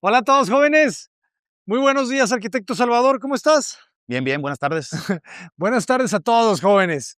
Hola a todos jóvenes, muy buenos días arquitecto Salvador, ¿cómo estás? Bien, bien, buenas tardes. Buenas tardes a todos jóvenes.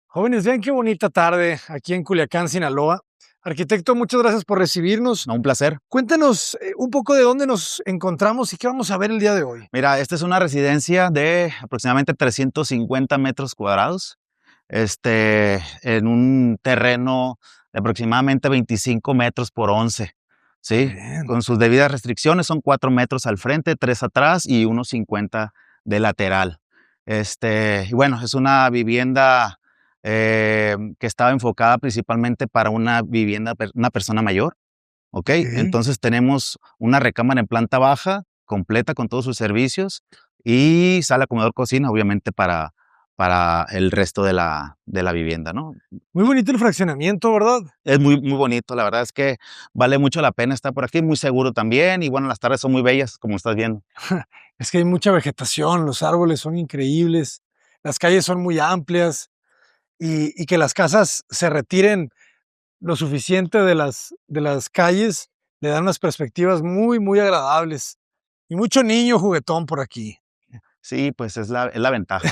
Jóvenes, vean qué bonita tarde aquí en Culiacán, Sinaloa. Arquitecto, muchas gracias por recibirnos. No, un placer. Cuéntanos un poco de dónde nos encontramos y qué vamos a ver el día de hoy. Mira, esta es una residencia de aproximadamente 350 metros cuadrados, en un terreno de aproximadamente 25 metros por 11, ¿sí? Bien. Con sus debidas restricciones, son 4 metros al frente, 3 atrás y unos 50 de lateral. Y bueno, es una vivienda que estaba enfocada principalmente para una vivienda, una persona mayor. ¿Ok? Ok. Entonces tenemos una recámara en planta baja, completa con todos sus servicios, y sala, comedor, cocina, obviamente para el resto de la vivienda, ¿no? Muy bonito el fraccionamiento, ¿verdad? Es muy, muy bonito, la verdad es que vale mucho la pena estar por aquí, muy seguro también, y bueno, las tardes son muy bellas, como estás viendo. Es que hay mucha vegetación, los árboles son increíbles, las calles son muy amplias y que las casas se retiren lo suficiente de las calles, le dan unas perspectivas muy, muy agradables. Y mucho niño juguetón por aquí. Sí, pues es la ventaja.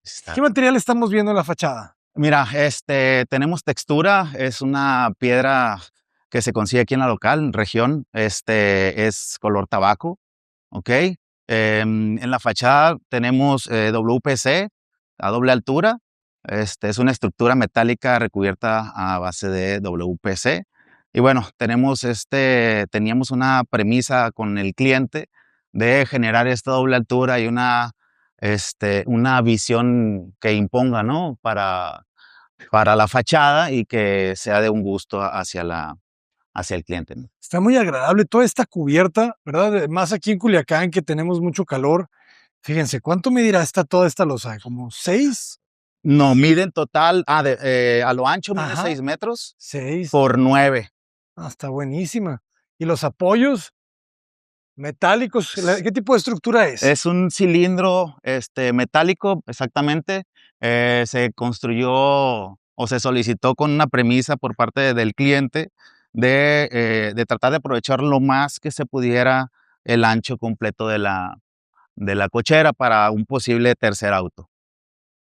¿Qué Está. material estamos viendo en la fachada? Mira, tenemos textura, es una piedra que se consigue aquí en la local, región, es color tabaco. ¿Ok? En la fachada tenemos WPC a doble altura. Es una estructura metálica recubierta a base de WPC. Y bueno, teníamos una premisa con el cliente de generar esta doble altura y una visión que imponga, ¿no? Para la fachada y que sea de un gusto hacia el cliente, ¿no? Está muy agradable toda esta cubierta, ¿verdad? Más aquí en Culiacán que tenemos mucho calor. Fíjense, ¿cuánto medirá toda esta losa? ¿Como 6? No, mide en total, a lo ancho mide Ajá, 6 metros 6. por 9. Ah, está buenísima. ¿Y los apoyos metálicos? S ¿Qué tipo de estructura es? Es un cilindro, metálico, exactamente. Se construyó o se solicitó con una premisa por parte del cliente de tratar de aprovechar lo más que se pudiera el ancho completo de la cochera para un posible tercer auto.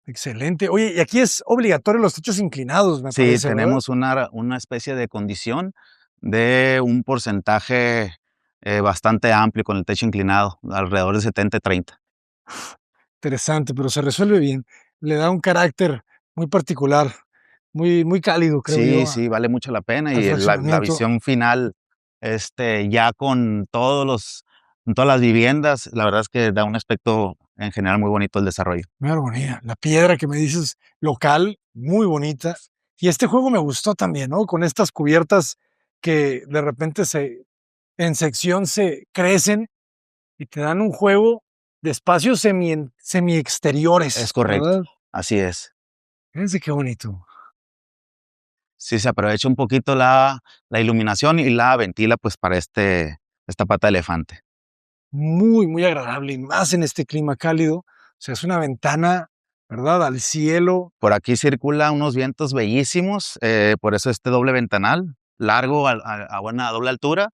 Excelente. Oye, y aquí es obligatorio los techos inclinados, me Sí, parece, ¿verdad? tenemos una especie de condición de un porcentaje, bastante amplio con el techo inclinado, alrededor de 70-30. Interesante, pero se resuelve bien. Le da un carácter muy particular, muy, muy cálido, creo Sí, yo, sí, vale mucho la pena al y la fraccionamiento. visión final, ya con todas las viviendas, la verdad es que da un aspecto en general muy bonito el desarrollo. Muy armonía. La piedra que me dices local, muy bonita. Y este juego me gustó también, ¿no? Con estas cubiertas que de repente en sección se crecen y te dan un juego de espacios semi Es exteriores, correcto, ¿verdad? así es. Fíjense qué bonito. Sí, se aprovecha un poquito la iluminación y la ventila, pues, para esta pata de elefante. Muy, muy agradable y más en este clima cálido. O sea, es una ventana, ¿verdad? Al cielo. Por aquí circula unos vientos bellísimos, por eso este doble ventanal, largo a buena doble altura.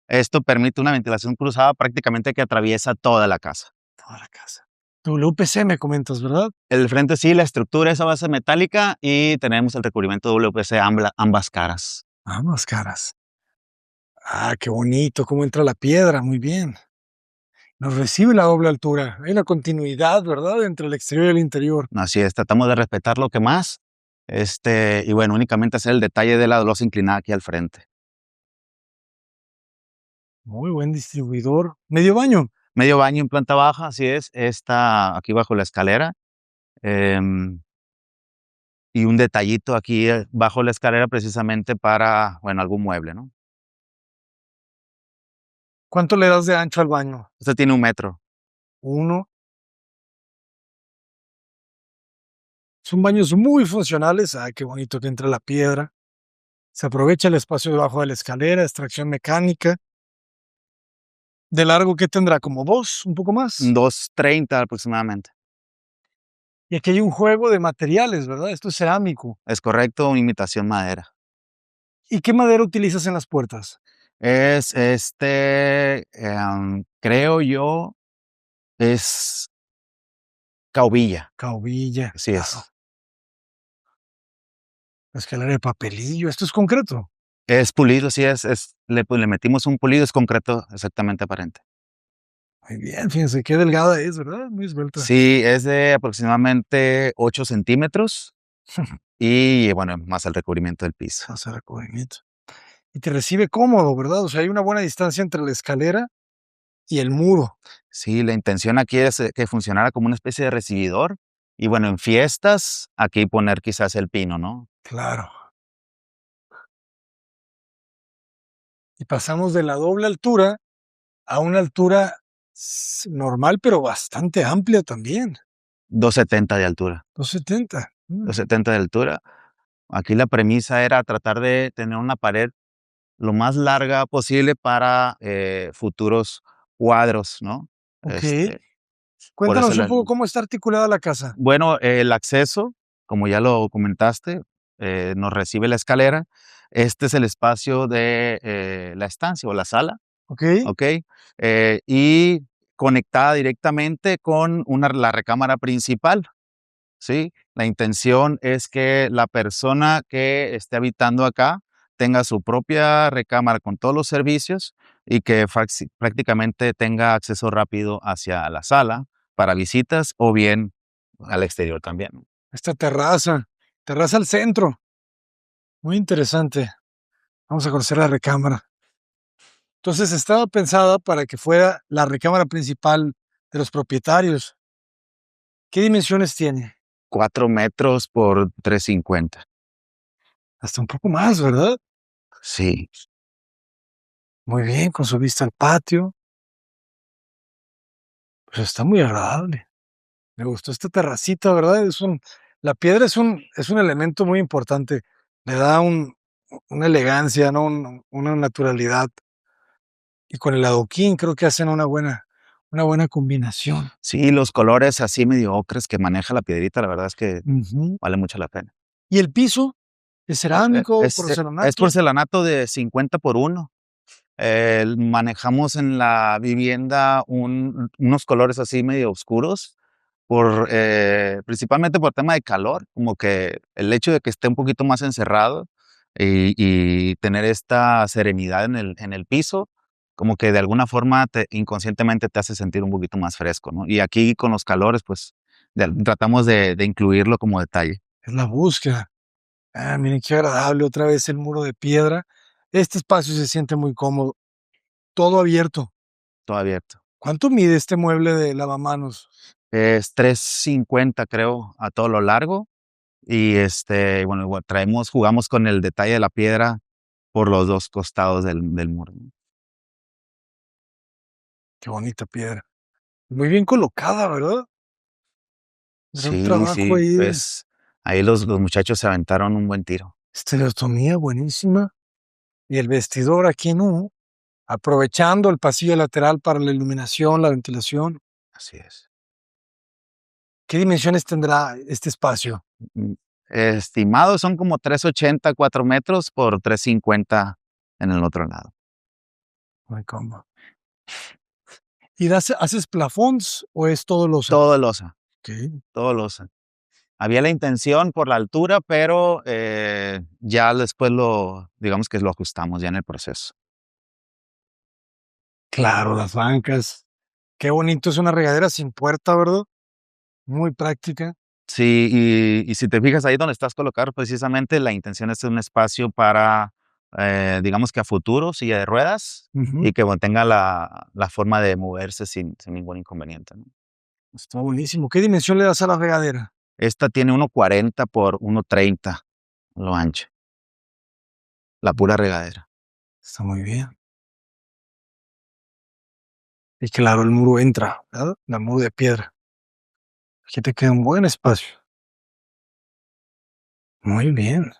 Esto permite una ventilación cruzada prácticamente que atraviesa toda la casa. Toda la casa. WPC me comentas, ¿verdad? El frente sí, la estructura es a base metálica y tenemos el recubrimiento WPC ambas caras. Ambas caras. Ah, qué bonito, cómo entra la piedra, muy bien. Nos recibe la doble altura. Hay una continuidad, ¿verdad? Entre el exterior y el interior. Así es, tratamos de respetar lo que más, y bueno, únicamente hacer el detalle de la losa inclinada aquí al frente. Muy buen distribuidor. Medio baño. Medio baño en planta baja, así es, está aquí bajo la escalera. em, Y un detallito aquí, bajo la escalera precisamente para, bueno, algún mueble, ¿no? ¿Cuánto le das de ancho al baño? Este tiene 1 metro. Uno. Son baños muy funcionales. Ah, qué bonito que entra la piedra. Se aprovecha el espacio debajo de la escalera, extracción mecánica. De largo, ¿qué tendrá? ¿Como 2, un poco más? 2.30 aproximadamente. Y aquí hay un juego de materiales, ¿verdad? Esto es cerámico. Es correcto, imitación madera. ¿Y qué madera utilizas en las puertas? Es, creo yo, es caubilla, Caubilla, así claro. es. La escalera de papelillo, ¿esto es concreto? Es pulido, sí pues, le metimos un pulido, es concreto exactamente aparente. Muy bien, fíjense qué delgada es, ¿verdad? Muy esbelta. Sí, es de aproximadamente 8 centímetros y, bueno, más el recubrimiento del piso. Hace recubrimiento. Y te recibe cómodo, ¿verdad? O sea, hay una buena distancia entre la escalera y el muro. Sí, la intención aquí es, que funcionara como una especie de recibidor y, bueno, en fiestas, aquí poner quizás el pino, ¿no? Claro. Y pasamos de la doble altura a una altura normal, pero bastante amplia también. 2.70 de altura, 270. 2.70 de altura. Aquí la premisa era tratar de tener una pared lo más larga posible para, futuros cuadros, ¿no? Ok. Por eso Cuéntanos un poco cómo está articulada la casa. bueno, el acceso, como ya lo comentaste, nos recibe la escalera. Este es el espacio de, la estancia o la sala, Ok. ¿ok? Y conectada directamente con la recámara principal, ¿sí? La intención es que la persona que esté habitando acá tenga su propia recámara con todos los servicios y que prácticamente tenga acceso rápido hacia la sala para visitas o bien al exterior también. Esta terraza. Terraza al centro. Muy interesante. Vamos a conocer la recámara. Entonces estaba pensada para que fuera la recámara principal de los propietarios. ¿Qué dimensiones tiene? 4 metros por 3.50. Hasta un poco más, ¿verdad? Sí, Muy bien, con su vista al patio. Pues está muy agradable. Me gustó esta terracita, ¿verdad? La piedra es un elemento muy importante. Le da una elegancia, ¿no? Una naturalidad. Y con el adoquín creo que hacen una buena combinación. sí, los colores así medio ocres que maneja la piedrita, la verdad es que Ujú. vale mucho la pena. ¿Y el piso? ¿Es cerámico, Es porcelanato? porcelanato de 50 por 1. Manejamos en la vivienda unos colores así medio oscuros, principalmente por tema de calor, como que el hecho de que esté un poquito más encerrado y tener esta serenidad en el piso, como que de alguna forma inconscientemente te hace sentir un poquito más fresco, ¿no? Y aquí con los calores, pues tratamos de incluirlo como detalle, Es la búsqueda. Ah, miren qué agradable, otra vez el muro de piedra. Este espacio se siente muy cómodo, todo abierto. todo abierto. ¿Cuánto mide este mueble de lavamanos? Es 3.50 creo a todo lo largo. Y, bueno, jugamos con el detalle de la piedra por los 2 costados del muro, ¿no? Qué bonita piedra. Muy bien colocada, ¿verdad? Gran Sí, trabajo sí, ahí de pues, ahí los muchachos se aventaron un buen tiro. estereotomía buenísima. Y el vestidor aquí, ¿no? Aprovechando el pasillo lateral para la iluminación, la ventilación. Así es. ¿Qué dimensiones tendrá este espacio? Mm, Estimados son como 3.80, 4 metros por 3.50 en el otro lado. Muy cómodo. ¿Y haces plafons o es todo losa? Todo losa, Ok. todo losa. Había la intención por la altura, pero, ya después digamos que lo ajustamos ya en el proceso. Claro, las bancas. Qué bonito, es una regadera sin puerta, ¿verdad? Muy práctica. Sí, y si te fijas ahí donde estás colocado, precisamente la intención es un espacio para, digamos que a futuro, silla de ruedas, Ujú. y que bueno, tenga la forma de moverse sin ningún inconveniente, ¿no? Está buenísimo. ¿Qué dimensión le das a la regadera? Esta tiene 1.40 por 1.30 lo ancho, la pura regadera. Está muy bien. Y claro, el muro entra, ¿verdad? El muro de piedra. Aquí te queda un buen espacio. Muy bien.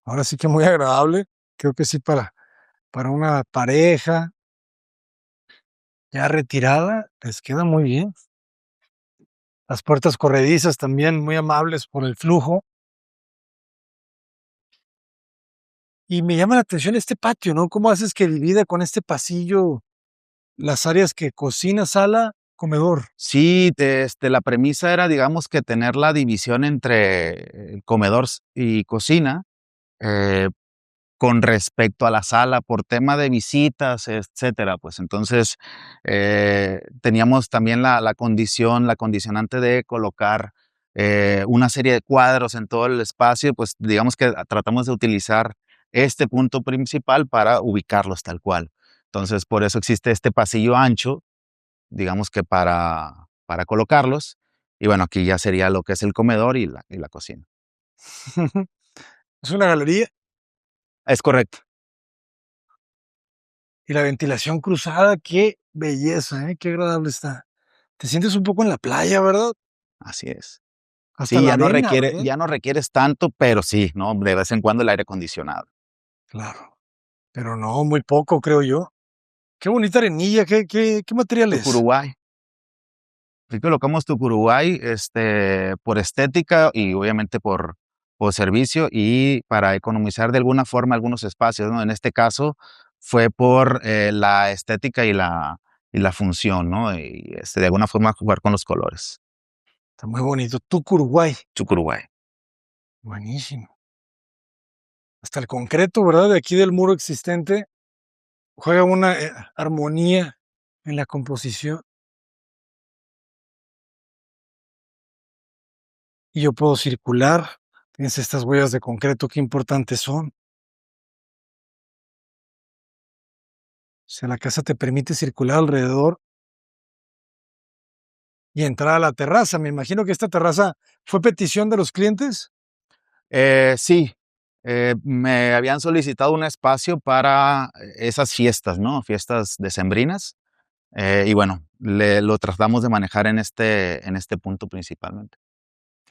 Ahora sí que muy agradable. Creo que sí para una pareja, ya retirada, les queda muy bien. Las puertas corredizas también muy amables por el flujo. Y me llama la atención este patio, ¿no? ¿Cómo haces que divida con este pasillo las áreas que cocina, sala, comedor? Sí, la premisa era, digamos, que tener la división entre el comedor y cocina, eh, con respecto a la sala, por tema de visitas, etcétera. Pues entonces, teníamos también la condicionante de colocar una serie de cuadros en todo el espacio, pues digamos que tratamos de utilizar este punto principal para ubicarlos tal cual. Entonces, por eso existe este pasillo ancho, digamos que para colocarlos. Y bueno, aquí ya sería lo que es el comedor y la cocina. Es una galería Es correcto, y la ventilación cruzada, qué belleza, ¿eh? Qué agradable está. Te sientes un poco en la playa, ¿verdad? así es. Hasta Sí, la arena, ¿verdad? ya no requieres tanto, pero sí, ¿no? De vez en cuando el aire acondicionado. Claro, pero no, muy poco, creo yo. Qué bonita arenilla, qué material es. Tucuruguay. Aquí colocamos Tucuruguay, por estética y obviamente por servicio y para economizar de alguna forma algunos espacios, ¿no? En este caso fue por la estética y la función, ¿no? Y de alguna forma jugar con los colores. Está muy bonito. Uruguay. Tucuruguay. Buenísimo. Hasta el concreto, ¿verdad? De aquí del muro existente juega una armonía en la composición. Y yo puedo circular. Tienes estas huellas de concreto, qué importantes son. O sea, la casa te permite circular alrededor y entrar a la terraza. Me imagino que esta terraza fue petición de los clientes. Sí, me habían solicitado un espacio para esas fiestas, ¿no? Fiestas decembrinas. Y bueno, lo tratamos de manejar en este punto principalmente.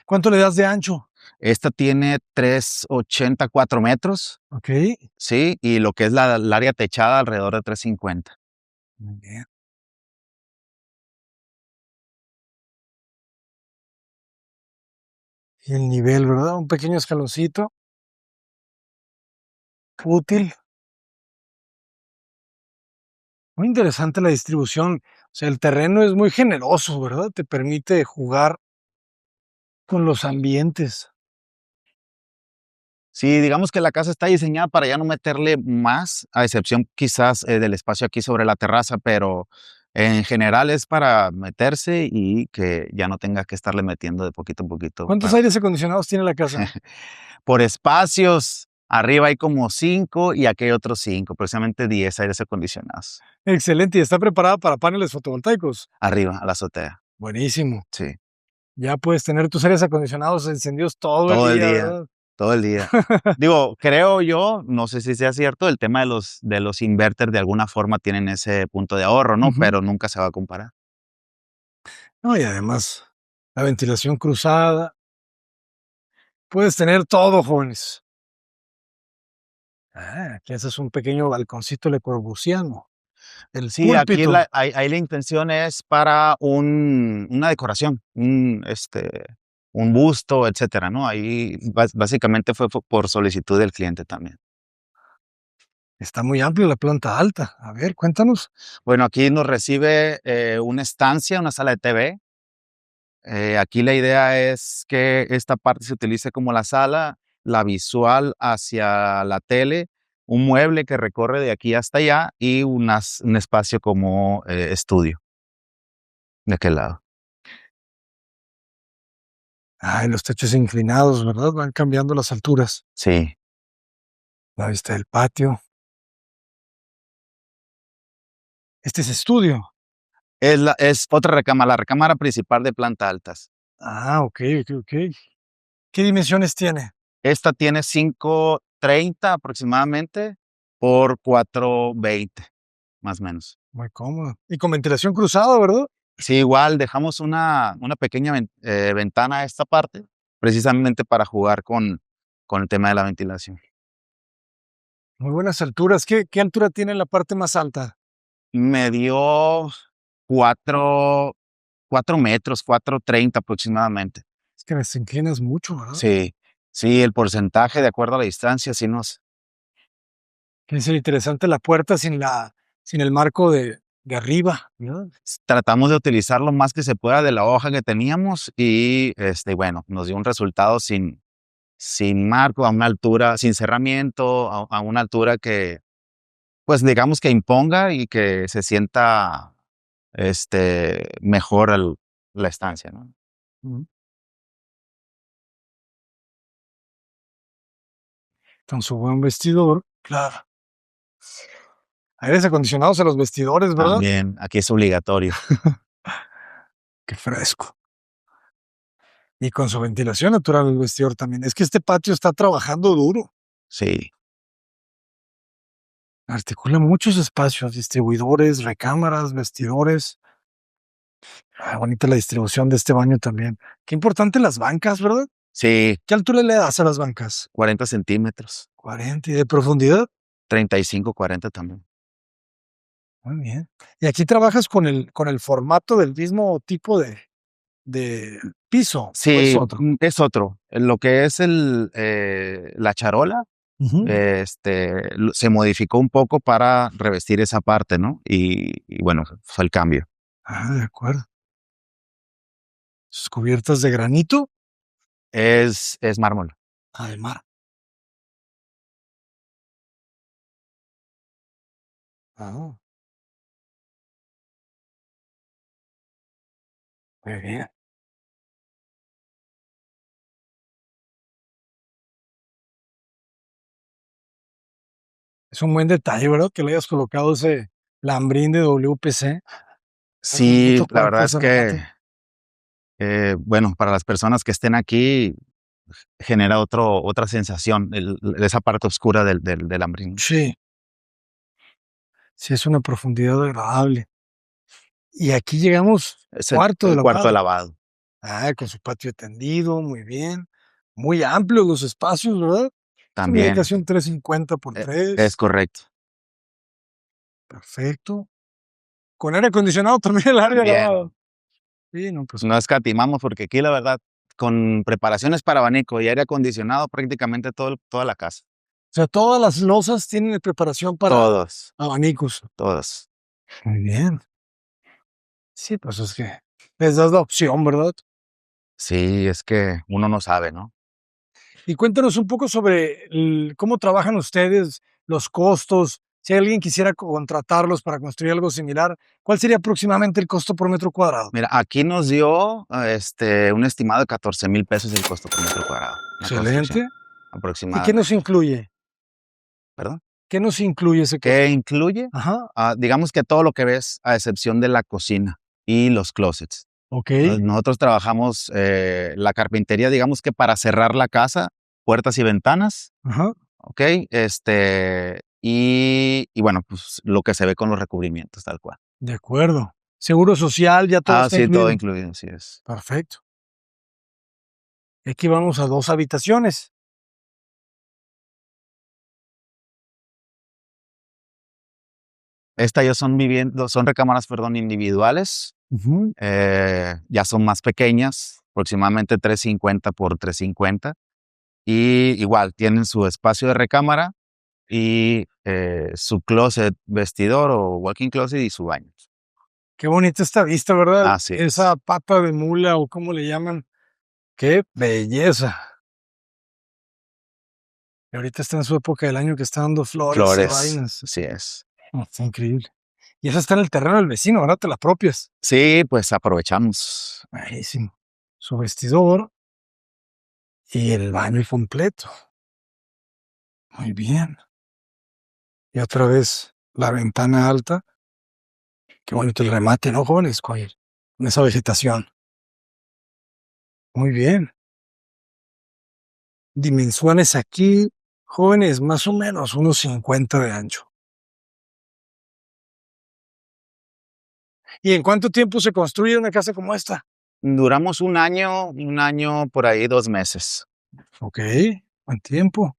¿Cuánto le das de ancho? Esta tiene 3,84 metros, Ok. ¿sí? Y lo que es el área techada alrededor de 3,50. Muy bien. Y el nivel, ¿verdad? Un pequeño escaloncito. Útil. Muy interesante la distribución. O sea, el terreno es muy generoso, ¿verdad? Te permite jugar con los ambientes. Sí, digamos que la casa está diseñada para ya no meterle más, a excepción quizás del espacio aquí sobre la terraza, pero en general es para meterse y que ya no tenga que estarle metiendo de poquito en poquito. ¿Cuántos aires acondicionados tiene la casa? Por espacios, arriba hay como 5 y aquí hay otros 5, precisamente 10 aires acondicionados. Excelente. ¿Y está preparada para paneles fotovoltaicos? Arriba, a la azotea. Buenísimo. Sí, Ya puedes tener tus aires acondicionados encendidos todo el todo el día, día, ¿verdad? todo el día. Digo, creo yo, no sé si sea cierto, el tema de los inverters de alguna forma tienen ese punto de ahorro, ¿no? Ujú. Pero nunca se va a comparar. No, y además, la ventilación cruzada. Puedes tener todo, jóvenes. Ah, aquí haces un pequeño balconcito Le Corbusiano. El Sí, aquí púlpito. ahí la intención es para una decoración, un busto, etcétera, ¿no? Ahí básicamente fue por solicitud del cliente también. Está muy amplia la planta alta. A ver, cuéntanos. Bueno, aquí nos recibe una estancia, una sala de TV. Aquí la idea es que esta parte se utilice como la sala, la visual hacia la tele, un mueble que recorre de aquí hasta allá y un espacio como estudio de aquel lado. Ay, los techos inclinados, ¿verdad? Van cambiando las alturas. Sí, La vista del patio. Este es estudio. es otra recámara, la recámara principal de planta altas. Ah, ok, ok, ok. ¿Qué dimensiones tiene? Esta tiene 5,30 aproximadamente por 4,20 más o menos. Muy cómodo. Y con ventilación cruzada, ¿verdad? Sí, igual dejamos una pequeña ventana a esta parte, precisamente para jugar con el tema de la ventilación. Muy buenas alturas. ¿Qué altura tiene la parte más alta? Me dio 4, 4 metros, 4:30 aproximadamente. Es que te inclinas mucho, ¿verdad? Sí, sí, el porcentaje de acuerdo a la distancia, sí nos Que es interesante la puerta sin el marco de arriba, ¿verdad? tratamos de utilizar lo más que se pueda de la hoja que teníamos y, bueno, nos dio un resultado sin marco, a una altura, sin cerramiento, a una altura que, pues, digamos que imponga y que se sienta, mejor la estancia, ¿no? Ujú. Con su buen vestidor, claro. Aires acondicionados en los vestidores, ¿verdad? También, aquí es obligatorio. Qué fresco. Y con su ventilación natural el vestidor también. Es que este patio está trabajando duro. Sí, Articula muchos espacios, distribuidores, recámaras, vestidores. Bonita la distribución de este baño también. Qué importante las bancas, ¿verdad? sí, ¿Qué altura le das a las bancas? 40 centímetros, 40. ¿Y de profundidad? 35, 40 también. Muy bien. Y aquí trabajas con el formato del mismo tipo de piso, ¿o es Sí, otro? es otro. Lo que es la charola, Ujú. se modificó un poco para revestir esa parte, ¿no? Y bueno, fue el cambio. De acuerdo. Sus cubiertas de granito, Es mármol. además. Ah, muy bien. Es un buen detalle, ¿verdad? Que le hayas colocado ese lambrín de WPC. Es un Sí, bonito la cuerpo verdad es ese que, remate. bueno, para las personas que estén aquí, genera otra sensación, esa parte oscura del Ambrín. Sí, sí, es una profundidad agradable. Y aquí llegamos, Es cuarto de el cuarto de lavado. lavado. Con su patio tendido, muy bien. Muy amplios los espacios, ¿verdad? Es una También, ubicación 350 por es 3. correcto. Perfecto. Con aire acondicionado también el área de También. lavado. Sí, no, pues, No escatimamos porque aquí la verdad, con preparaciones para abanico y aire acondicionado, prácticamente toda la casa. o sea, todas las losas tienen preparación para Todos, abanicos. todos. Muy bien. Sí, pues es que les das la opción, ¿verdad? Sí, es que uno no sabe, ¿no? Y cuéntanos un poco sobre cómo trabajan ustedes, los costos. Si alguien quisiera contratarlos para construir algo similar, ¿cuál sería aproximadamente el costo por metro cuadrado? Mira, aquí nos dio, un estimado de 14,000 pesos el costo por metro cuadrado, la construcción, Excelente. ¿Y qué nos aproximadamente. incluye? ¿Perdón? ¿Qué nos incluye ese ¿Qué costo? incluye? Ajá, Digamos que todo lo que ves, a excepción de la cocina y los closets. okey, Nosotros trabajamos, la carpintería, digamos que para cerrar la casa, puertas y ventanas, ajá, ¿ok? Y bueno, pues lo que se ve con los recubrimientos, tal cual. de acuerdo. Seguro social, ya todo está Sí, todo incluido. incluido, así es. Perfecto. Y aquí vamos a 2 habitaciones. Estas ya son recámaras, perdón, individuales, Ujú, ya son más pequeñas, aproximadamente 350 por 350, y igual tienen su espacio de recámara y, su closet, vestidor o walk-in closet y su baño. qué bonita esta vista, ¿verdad? Así es. Esa pata de mula, o ¿cómo le llaman? Qué belleza. Y ahorita está en su época del año que está dando flores y Flores, vainas. así es. Está increíble. Y esa está en el terreno del vecino, ¿verdad? Te la apropias. Sí, pues aprovechamos. Buenísimo. Su vestidor y el baño completo. Muy bien. Y otra vez la ventana alta. Qué bonito el remate, ¿no, jóvenes? Con esa vegetación. Muy bien. Dimensiones aquí, jóvenes, más o menos unos 50 de ancho. ¿Y en cuánto tiempo se construye una casa como esta? Duramos un año por ahí, 2 meses. Ok, buen tiempo.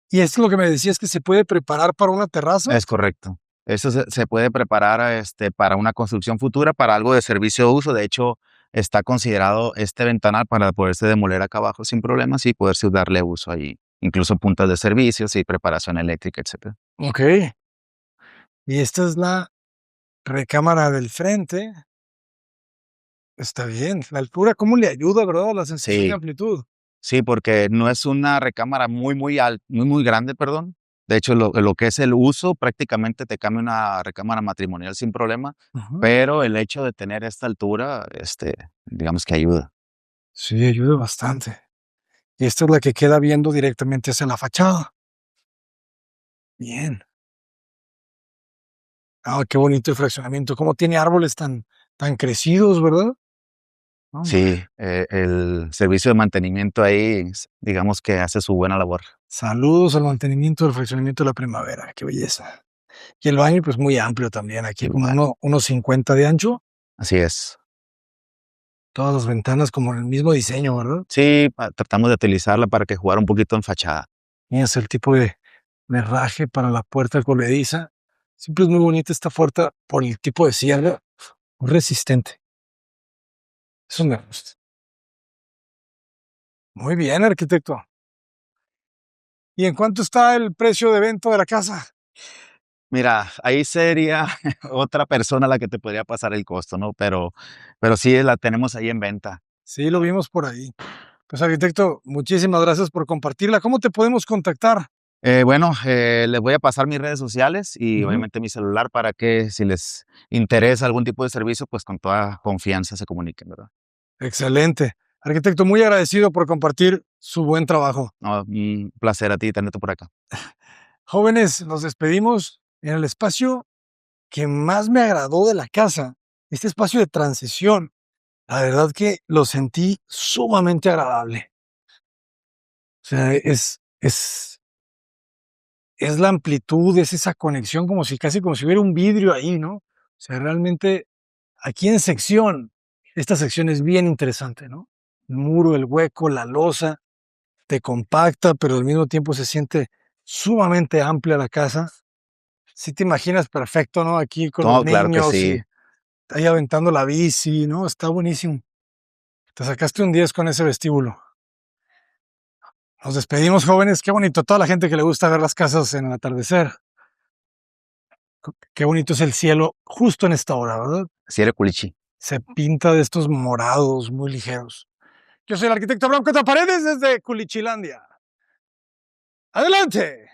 ¿Y esto es lo que me decías que se puede preparar para una terraza? Es correcto. Eso se puede preparar, para una construcción futura, para algo de servicio de uso. De hecho, está considerado este ventanal para poderse demoler acá abajo sin problemas y poderse darle uso ahí, incluso puntas de servicios y preparación eléctrica, etcétera. Ok. Y esta es la recámara del frente. Está bien. La altura, ¿cómo le ayuda, verdad? La sensación de Sí, amplitud. sí, porque no es una recámara muy grande, perdón. De hecho, lo que es el uso, prácticamente te cambia una recámara matrimonial sin problema, Ujú. pero el hecho de tener esta altura, digamos que ayuda. Sí, ayuda bastante. Y esta es la que queda viendo directamente hacia la fachada. Bien. Ah, qué bonito el fraccionamiento. Cómo tiene árboles tan crecidos, ¿verdad? Hombre. Sí, el servicio de mantenimiento ahí, digamos que hace su buena labor. Saludos al mantenimiento del fraccionamiento de la Primavera. Qué belleza. Y el baño, pues muy amplio también. Aquí como Igual, unos 50 de ancho. así es. Todas las ventanas como en el mismo diseño, ¿verdad? Sí, tratamos de utilizarla para que jugara un poquito en fachada. Y es el tipo de herraje para la puerta colediza. Siempre es muy bonita esta puerta por el tipo de cierre. Muy resistente. Eso me gusta. Muy bien, arquitecto. ¿Y en cuánto está el precio de venta de la casa? Mira, ahí sería otra persona la que te podría pasar el costo, ¿no? Pero sí la tenemos ahí en venta. Sí, lo vimos por ahí. Pues, arquitecto, muchísimas gracias por compartirla. ¿Cómo te podemos contactar? Bueno, les voy a pasar mis redes sociales y Ujú. obviamente mi celular para que si les interesa algún tipo de servicio, pues con toda confianza se comuniquen, ¿verdad? Excelente. Arquitecto, muy agradecido por compartir su buen trabajo. No, un placer a ti tenerte por acá. Jóvenes, nos despedimos en el espacio que más me agradó de la casa, este espacio de transición. La verdad que lo sentí sumamente agradable. O sea, es la amplitud, es esa conexión como si casi como si hubiera un vidrio ahí, ¿no? O sea, realmente aquí en sección, esta sección es bien interesante, ¿no? El muro, el hueco, la losa, te compacta, pero al mismo tiempo se siente sumamente amplia la casa. Sí te imaginas perfecto, ¿no? Aquí con los No, claro que niños sí. y ahí aventando la bici, ¿no? Está buenísimo. Te sacaste un 10 con ese vestíbulo. Nos despedimos, jóvenes. Qué bonito. Toda la gente que le gusta ver las casas en el atardecer. Qué bonito es el cielo justo en esta hora, ¿verdad? Cierre Culichi. Se pinta de estos morados muy ligeros. Yo soy el arquitecto Blanco de Paredes desde Culichilandia. ¡Adelante!